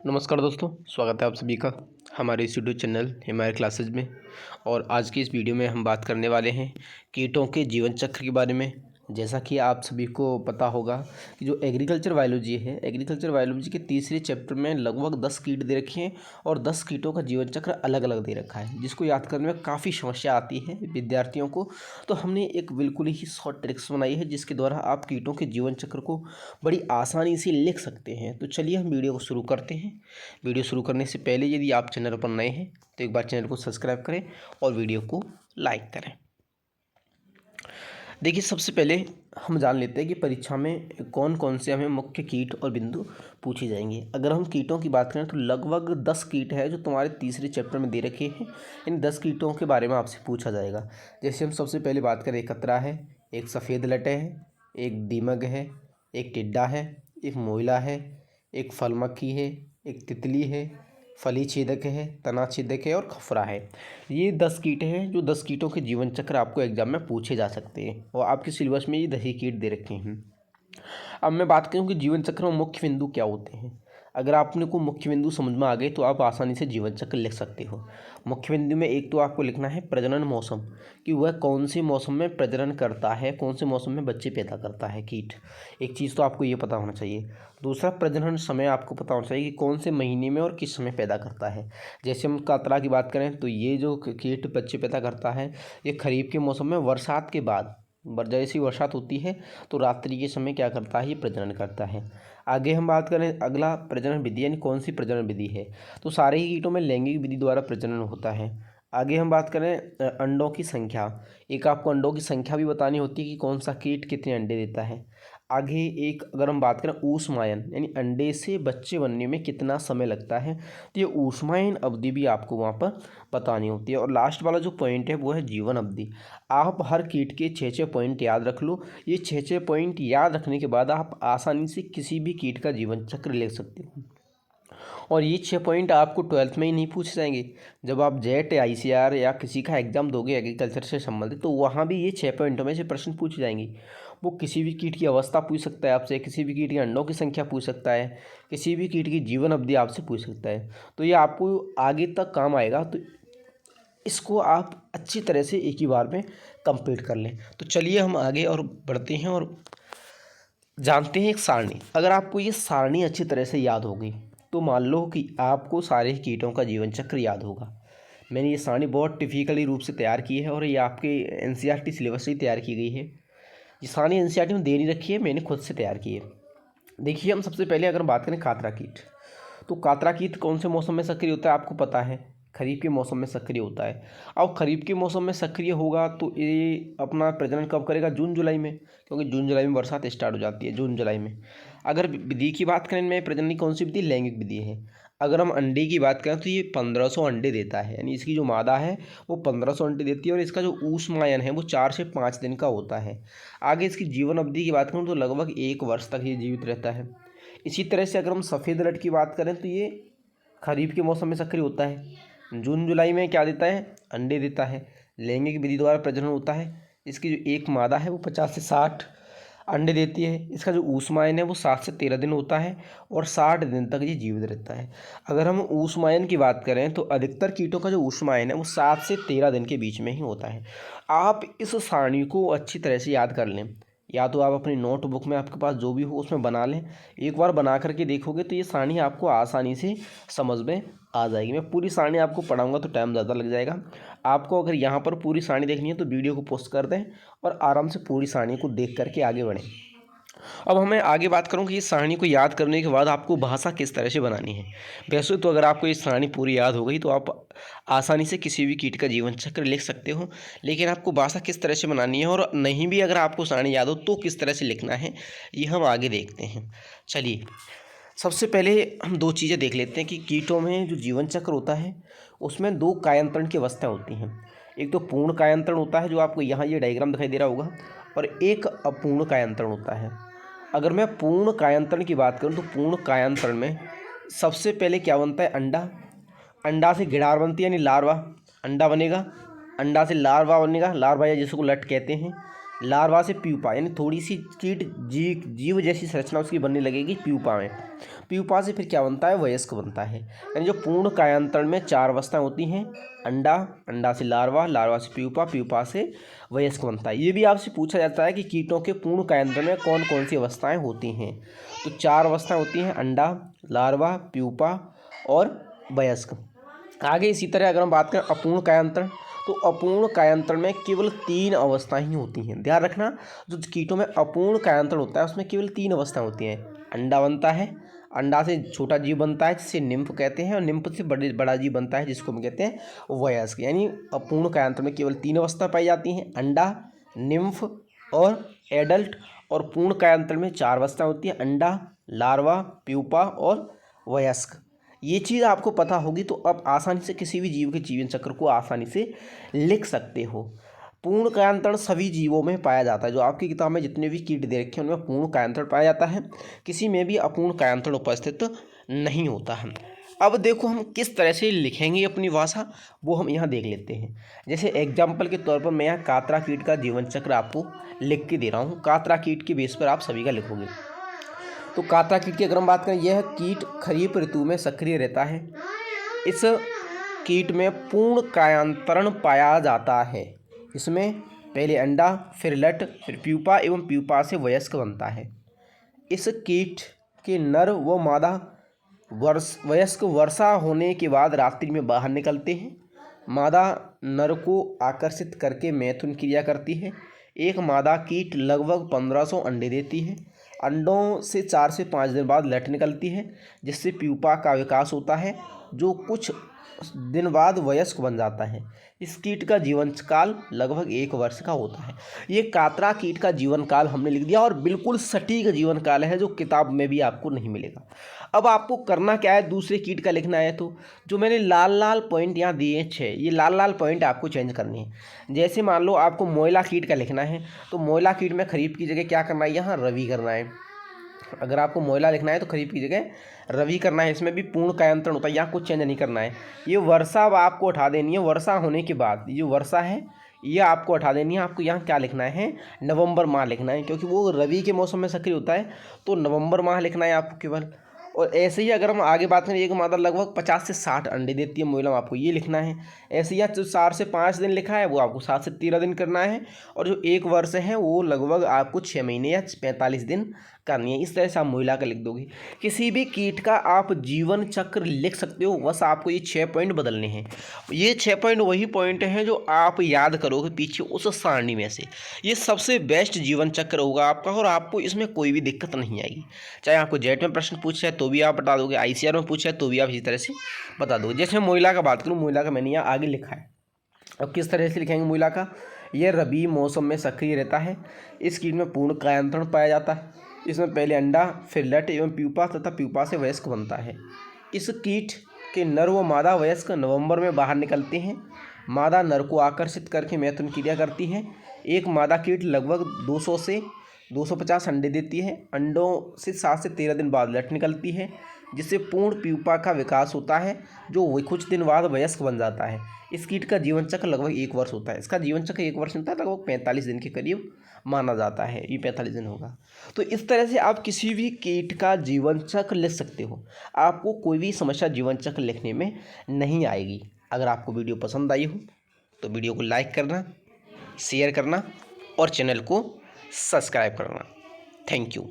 नमस्कार दोस्तों, स्वागत है आप सभी का हमारे इस यूट्यूब चैनल हिमालय क्लासेज में। और आज की इस वीडियो में हम बात करने वाले हैं कीटों के जीवन चक्र के बारे में। जैसा कि आप सभी को पता होगा कि जो एग्रीकल्चर बायोलॉजी के तीसरे चैप्टर में लगभग 10 कीट दे रखे हैं और 10 कीटों का जीवन चक्र अलग अलग दे रखा है, जिसको याद करने में काफ़ी समस्या आती है विद्यार्थियों को। तो हमने एक बिल्कुल ही शॉर्ट ट्रिक्स बनाई है जिसके द्वारा आप कीटों के जीवन चक्र को बड़ी आसानी से लिख सकते हैं। तो चलिए हम वीडियो को शुरू करते हैं। वीडियो शुरू करने से पहले यदि आप चैनल पर नए हैं तो एक बार चैनल को सब्सक्राइब करें और वीडियो को लाइक करें। देखिए, सबसे पहले हम जान लेते हैं कि परीक्षा में कौन कौन से हमें मुख्य कीट और बिंदु पूछे जाएंगे। अगर हम कीटों की बात करें तो लगभग 10 कीट है जो तुम्हारे तीसरे चैप्टर में दे रखे हैं। इन 10 कीटों के बारे में आपसे पूछा जाएगा। जैसे हम सबसे पहले बात करें, एक कतरा है, एक सफ़ेद लटे है, एक दीमक है, एक टिड्डा है, एक मोइला है, एक फलमक्खी है, एक तितली है, फली छेदक है, तना छेदक है और खफरा है। ये 10 कीट हैं जो 10 कीटों के जीवन चक्र आपको एग्जाम में पूछे जा सकते हैं और आपके सिलेबस में ये 10 ही कीट दे रखे हैं। अब मैं बात करूँ कि जीवन चक्र में मुख्य बिंदु क्या होते हैं। अगर आपने को मुख्य बिंदु समझ में आ गए तो आप आसानी से जीवन चक्र लिख सकते हो। मुख्य बिंदु में एक तो आपको लिखना है प्रजनन मौसम, कि वह कौन से मौसम में प्रजनन करता है, कौन से मौसम में बच्चे पैदा करता है कीट। एक चीज़ तो आपको ये पता होना चाहिए। दूसरा, प्रजनन समय आपको पता होना चाहिए कि कौन से महीने में और किस समय पैदा करता है। जैसे हम कातरा की बात करें तो ये जो कीट बच्चे पैदा करता है ये खरीफ के मौसम में बरसात के बाद, जैसी बरसात होती है तो रात्रि के समय क्या करता है, ये प्रजनन करता है। आगे हम बात करें, अगला प्रजनन विधि यानी कौन सी प्रजनन विधि है, तो सारे ही कीटों में लैंगिक विधि द्वारा प्रजनन होता है। आगे हम बात करें अंडों की संख्या, एक आपको अंडों की संख्या भी बतानी होती है कि कौन सा कीट कितने अंडे देता है। आगे एक अगर हम बात करें ऊष्मायन यानी अंडे से बच्चे बनने में कितना समय लगता है, तो ये ऊष्मायन अवधि भी आपको वहाँ पर बतानी होती है। और लास्ट वाला जो पॉइंट है वो है जीवन अवधि। आप हर कीट के 6 पॉइंट याद रख लो। ये 6 पॉइंट याद रखने के बाद आप आसानी से किसी भी कीट का जीवन चक्र लिख सकते हो। और ये 6 पॉइंट आपको 12th में ही नहीं पूछे जाएंगे। जब आप जेट ICR या किसी का एग्जाम दोगे एग्रीकल्चर से संबंधित, तो वहाँ भी ये 6 पॉइंटों में से प्रश्न पूछे जाएंगे। वो किसी भी कीट की अवस्था पूछ सकता है आपसे, किसी भी कीट के अंडों की संख्या पूछ सकता है, किसी भी कीट की जीवन अवधि आपसे पूछ सकता है। तो ये आपको आगे तक काम आएगा। तो इसको आप अच्छी तरह से एक ही बार में कंप्लीट कर लें। तो चलिए हम आगे और बढ़ते हैं और जानते हैं एक सारणी। अगर आपको ये सारणी अच्छी तरह से याद होगी तो मान लो कि आपको सारे कीटों का जीवन चक्र याद होगा। मैंने ये सारणी बहुत टिपिकली रूप से तैयार की है और ये आपके NCERT सिलेबस से ही तैयार की गई है। ये सारणी NCERT में दे नहीं रखी है, मैंने खुद से तैयार की है। देखिए, हम सबसे पहले अगर बात करें कातरा कीट, तो कातरा कीट कौन से मौसम में सक्रिय होता है आपको पता है, खरीफ के मौसम में सक्रिय होता है। अब खरीफ के मौसम में सक्रिय होगा तो ये अपना प्रजनन कब करेगा, जून जुलाई में, क्योंकि जून जुलाई में बरसात स्टार्ट हो जाती है, जून जुलाई में। अगर विधि की बात करें में, प्रजनन की कौन सी विधि, लैंगिक विधि है। अगर हम अंडे की बात करें तो ये 1500 अंडे देता है, यानी इसकी जो मादा है वो 1500 अंडे देती है और इसका जो ऊष्मायन है वो 4 से 5 दिन का होता है। आगे इसकी जीवन अवधि की बात करूँ तो लगभग 1 वर्ष तक ये जीवित रहता है। इसी तरह से अगर हम सफ़ेद लट की बात करें तो ये खरीफ के मौसम में सक्रिय होता है। जून जुलाई में क्या देता है, अंडे देता है। लैंगिक विधि द्वारा प्रजनन होता है। इसकी जो एक मादा है वो 50 से 60 अंडे देती है। इसका जो ऊष्मायन है वो 7 से 13 दिन होता है और 60 दिन तक ये जीवित रहता है। अगर हम ऊष्मायन की बात करें तो अधिकतर कीटों का जो ऊष्मायन है वो 7 से 13 दिन के बीच में ही होता है। आप इस सारणी को अच्छी तरह से याद कर लें, या तो आप अपनी नोटबुक में आपके पास जो भी हो उसमें बना लें। एक बार बना करके देखोगे तो ये सारणी आपको आसानी से समझ में आ जाएगी। मैं पूरी सारणी आपको पढ़ाऊंगा तो टाइम ज़्यादा लग जाएगा। आपको अगर यहाँ पर पूरी सारणी देखनी है तो वीडियो को पॉज कर दें और आराम से पूरी सारणी को देख करके आगे बढ़ें। अब हमें आगे बात करूँ कि इस सारणी को याद करने के बाद आपको भाषा किस तरह से बनानी है। वैसे तो अगर आपको ये सारणी पूरी याद हो गई तो आप आसानी से किसी भी कीट का जीवन चक्र लिख सकते हो, लेकिन आपको भाषा किस तरह से बनानी है और नहीं भी अगर आपको सारणी याद हो तो किस तरह से लिखना है, ये हम आगे देखते हैं। चलिए, सबसे पहले हम 2 चीज़ें देख लेते हैं कि कीटों में जो जीवन चक्र होता है उसमें 2 कायांतरण की अवस्थाएँ होती हैं। एक तो पूर्ण कायांतरण होता है जो आपको यहाँ ये डायग्राम दिखाई दे रहा होगा, और एक अपूर्ण कायांतरण होता है। अगर मैं पूर्ण कायांतरण की बात करूं तो पूर्ण कायांतरण में सबसे पहले क्या बनता है, अंडा। अंडा से गिडार बनती है यानी लार्वा, अंडा बनेगा। अंडा से लार्वा बनेगा, लार्वा या जिसको लट कहते हैं। लार्वा से प्यूपा, यानी थोड़ी सी कीट जीव जैसी संरचना उसकी बनने लगेगी प्यूपा में। प्यूपा से फिर क्या बनता है, वयस्क बनता है। यानी जो पूर्ण कायांतरण में 4 अवस्थाएं होती हैं, अंडा, अंडा से लार्वा, लार्वा से प्यूपा, प्यूपा से वयस्क बनता है। ये भी आपसे पूछा जाता है कि कीटों के पूर्ण कायांतरण में कौन कौन सी अवस्थाएं होती हैं। तो 4 अवस्थाएं होती हैं, अंडा, लार्वा, प्यूपा और वयस्क। आगे इसी तरह अगर हम बात करें अपूर्ण कायांतरण, तो अपूर्ण कायांतरण में केवल 3 अवस्थाएं ही होती हैं। ध्यान रखना, जो कीटों में अपूर्ण कायांतरण होता है उसमें केवल 3 अवस्थाएं होती हैं। अंडा बनता है, अंडा से छोटा जीव बनता है जिसे निम्फ कहते हैं, और निम्फ से बड़ा जीव बनता है जिसको हम कहते हैं वयस्क। यानी अपूर्ण कायांतरण में केवल 3 अवस्था पाई जाती हैं, अंडा, निम्फ और एडल्ट। और पूर्ण कायांतरण में 4 अवस्थाएं होती हैं, अंडा, लार्वा, प्यूपा और वयस्क। ये चीज़ आपको पता होगी तो आप आसानी से किसी भी जीव के जीवन चक्र को आसानी से लिख सकते हो। पूर्ण कायांतरण सभी जीवों में पाया जाता है। जो आपकी किताब में जितने भी कीट दे रखे हैं उनमें पूर्ण कायांतरण पाया जाता है, किसी में भी अपूर्ण कायांतरण उपस्थित नहीं होता है। अब देखो हम किस तरह से लिखेंगे अपनी भाषा, वो हम यहाँ देख लेते हैं। जैसे एग्जाम्पल के तौर पर मैं यहाँ कातरा कीट का जीवन चक्र आपको लिख के दे रहा हूँ। कातरा कीट के बेस पर आप सभी का लिखोगे। तो कातरा कीट की अगर हम बात करें, यह कीट खरीफ ऋतु में सक्रिय रहता है। इस कीट में पूर्ण कायांतरण पाया जाता है। इसमें पहले अंडा, फिर लट, फिर प्यूपा एवं प्यूपा से वयस्क बनता है। इस कीट के नर व मादा वयस्क वर्षा होने के बाद रात्रि में बाहर निकलते हैं। मादा नर को आकर्षित करके मैथुन क्रिया करती है। एक मादा कीट लगभग 1500 अंडे देती है। अंडों से 4 से 5 दिन बाद लट निकलती है, जिससे प्यूपा का विकास होता है, जो कुछ दिन बाद वयस्क बन जाता है। इस कीट का जीवन काल लगभग 1 वर्ष का होता है। ये कातरा कीट का जीवन काल हमने लिख दिया, और बिल्कुल सटीक जीवन काल है जो किताब में भी आपको नहीं मिलेगा। अब आपको करना क्या है, दूसरे कीट का लिखना है। तो जो मैंने लाल लाल पॉइंट यहाँ दिए हैं 6, ये लाल लाल पॉइंट आपको चेंज करने हैं। जैसे मान लो आपको मोयला कीट का लिखना है, तो मोयला कीट में खरीफ की जगह क्या करना है, यहाँ रवि करना है। अगर आपको मोयला लिखना है तो खरीफ की जगह रवि करना है। इसमें भी पूर्ण कायांतरण होता है, यहाँ कुछ चेंज नहीं करना है। ये वर्षा आपको उठा देनी है, वर्षा होने के बाद ये वर्षा है ये आपको उठा देनी है। आपको यहाँ क्या लिखना है, नवंबर माह लिखना है, क्योंकि वो रवि के मौसम में सक्रिय होता है, तो नवंबर माह लिखना है आपको केवल। और ऐसे ही अगर हम आगे बात करें, एक मादा लगभग 50 से 60 अंडे देती है मोइलम, आपको ये लिखना है। ऐसे ही जो 4 से 5 दिन लिखा है वो आपको 7 से 13 दिन करना है। और जो 1 वर्ष है वो लगभग आपको 6 महीने या 45 दिन करनी है। इस तरह से आप मोइला का लिख दोगे। किसी भी कीट का आप जीवन चक्र लिख सकते हो, बस आपको ये 6 पॉइंट बदलने हैं। ये 6 पॉइंट वही पॉइंट हैं जो आप याद करोगे पीछे उस सारणी में से। ये सबसे बेस्ट जीवन चक्र होगा आपका, और आपको इसमें कोई भी दिक्कत नहीं आएगी। चाहे आपको जेट में प्रश्न पूछे तो भी आप बता दोगे, ICR में पूछे तो भी आप इसी तरह से बता दोगे। जैसे मैं मोइला का बात करूँ, मोइला का मैंने यहाँ आगे लिखा है। अब किस तरह से लिखेंगे मोइला का, यह रबी मौसम में सक्रिय रहता है। इस कीट में पूर्ण कायांतरण पाया जाता है। इसमें पहले अंडा, फिर लट एवं प्यूपा तथा प्यूपा से वयस्क बनता है। इस कीट के नर व मादा वयस्क नवंबर में बाहर निकलते हैं। मादा नर को आकर्षित करके मैथुन क्रिया करती है। एक मादा कीट लगभग 200 से 250 अंडे देती है। अंडों से 7 से 13 दिन बाद लट निकलती है, जिससे पूर्ण प्यूपा का विकास होता है, जो कुछ दिन बाद वयस्क बन जाता है। इस कीट का जीवन चक्र लगभग 1 वर्ष होता है। इसका जीवन चक्र 1 वर्ष होता है, लगभग 45 दिन के करीब माना जाता है। ये 45 दिन होगा। तो इस तरह से आप किसी भी कीट का जीवन चक्र लिख सकते हो। आपको कोई भी समस्या जीवन चक्र लिखने में नहीं आएगी। अगर आपको वीडियो पसंद आई हो तो वीडियो को लाइक करना, शेयर करना और चैनल को सब्सक्राइब करना। Thank you.